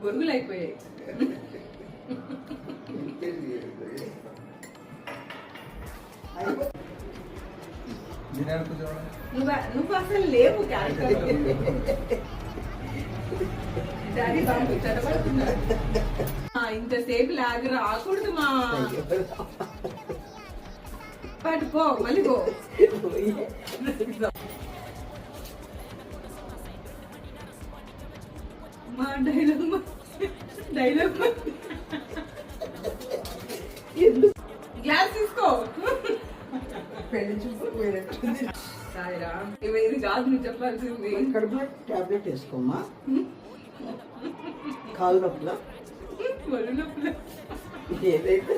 పొరుగులు అయిపోయాయి. నువ్వు అసలు లేవు క్యారెక్టర్. డాడీ బాబు చదవడుతున్నాడు. ఇంతసేపు లాగి రాకూడదు మా పట్టుకో మళ్ళీ పో. మా డైలాగ్ గ్లాస్ తీసుకో. పెళ్లి చూపు వేరేట్టుంది. సాయిరా ఇది కాదు నువ్వు చెప్పాల్సింది. కడుపులో టాబ్లెట్ వేసుకోమ్మా. కాలు నొప్పులా ఒళ్ళు నొప్పులా ఏదైతే